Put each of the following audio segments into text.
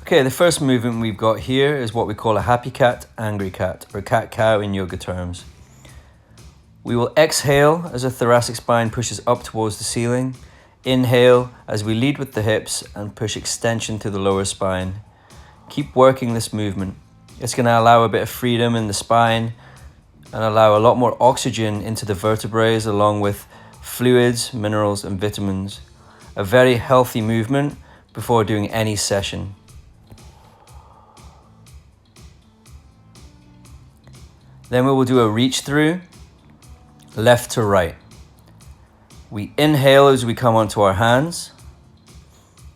Okay, the first movement we've got here is what we call a happy cat, angry cat, or cat-cow in yoga terms. We will exhale as the thoracic spine pushes up towards the ceiling. Inhale as we lead with the hips and push extension to the lower spine. Keep working this movement. It's going to allow a bit of freedom in the spine and allow a lot more oxygen into the vertebrae along with fluids, minerals and vitamins. A very healthy movement before doing any session. Then we will do a reach through, left to right. We inhale as we come onto our hands.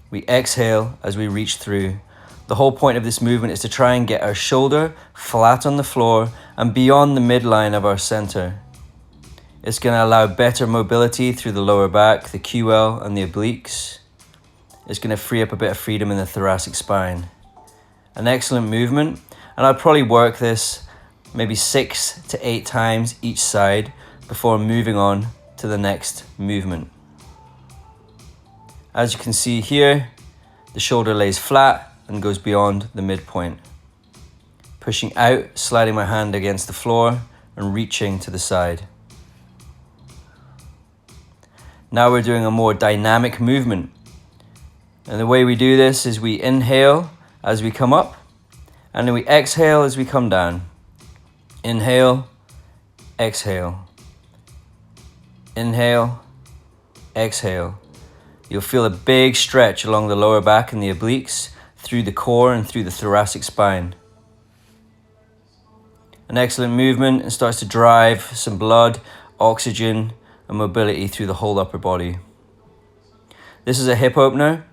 We exhale as we reach through. The whole point of this movement is to try and get our shoulder flat on the floor and beyond the midline of our center. It's going to allow better mobility through the lower back, the QL and the obliques. It's going to free up a bit of freedom in the thoracic spine. An excellent movement, and I'd probably work this maybe 6 to 8 times each side before moving on to the next movement. As you can see here, the shoulder lays flat and goes beyond the midpoint. Pushing out, sliding my hand against the floor and reaching to the side. Now we're doing a more dynamic movement. And the way we do this is we inhale as we come up and then we exhale as we come down. Inhale, exhale. Inhale, exhale. You'll feel a big stretch along the lower back and the obliques, through the core and through the thoracic spine. An excellent movement and starts to drive some blood, oxygen and mobility through the whole upper body. This is a hip opener.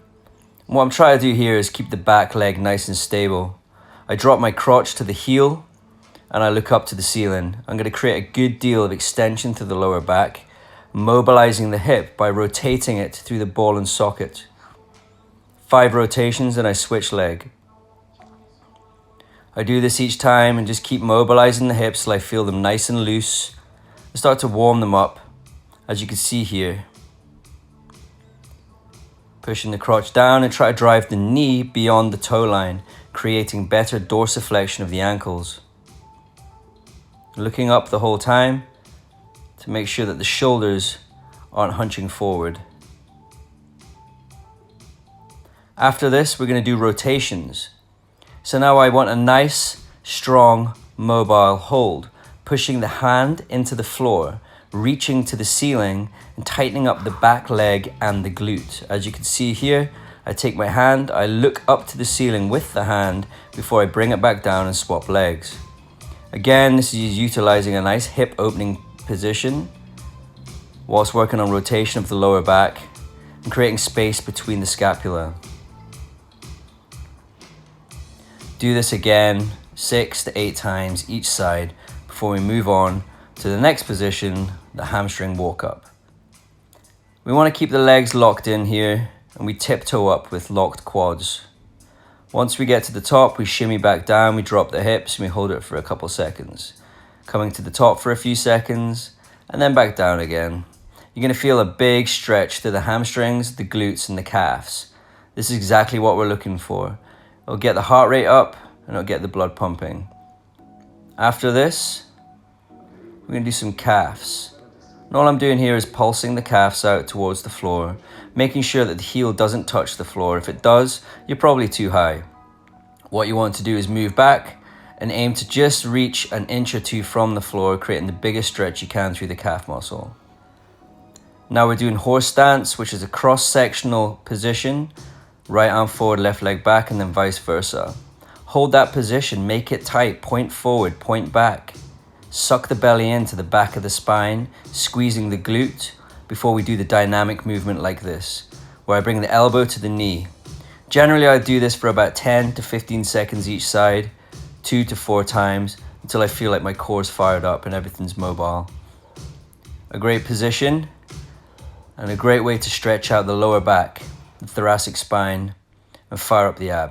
What I'm trying to do here is keep the back leg nice and stable. I drop my crotch to the heel and I look up to the ceiling. I'm going to create a good deal of extension to the lower back, mobilizing the hip by rotating it through the ball and socket. 5 rotations and I switch leg. I do this each time and just keep mobilizing the hips till I feel them nice and loose. I start to warm them up, as you can see here. Pushing the crotch down and try to drive the knee beyond the toe line, creating better dorsiflexion of the ankles. Looking up the whole time to make sure that the shoulders aren't hunching forward. After this, we're going to do rotations. So now I want a nice, strong, mobile hold, pushing the hand into the floor, reaching to the ceiling and tightening up the back leg and the glute. As you can see here, I take my hand, I look up to the ceiling with the hand before I bring it back down and swap legs. Again, this is utilizing a nice hip opening position whilst working on rotation of the lower back and creating space between the scapula. Do this again 6 to 8 times each side before we move on to the next position, the hamstring walk up. We want to keep the legs locked in here and we tiptoe up with locked quads. Once we get to the top, we shimmy back down, we drop the hips and we hold it for a couple seconds. Coming to the top for a few seconds and then back down again. You're going to feel a big stretch to the hamstrings, the glutes and the calves. This is exactly what we're looking for. It'll get the heart rate up and it'll get the blood pumping. After this, we're going to do some calves. And all I'm doing here is pulsing the calves out towards the floor, making sure that the heel doesn't touch the floor. If it does, you're probably too high. What you want to do is move back and aim to just reach an inch or 2 from the floor, creating the biggest stretch you can through the calf muscle. Now we're doing horse stance, which is a cross-sectional position, right arm forward, left leg back, and then vice versa. Hold that position, make it tight, point forward, point back. Suck the belly into the back of the spine, squeezing the glute before we do the dynamic movement like this, where I bring the elbow to the knee. Generally, I do this for about 10 to 15 seconds each side, 2 to 4 times, until I feel like my core's fired up and everything's mobile. A great position and a great way to stretch out the lower back, the thoracic spine, and fire up the abs.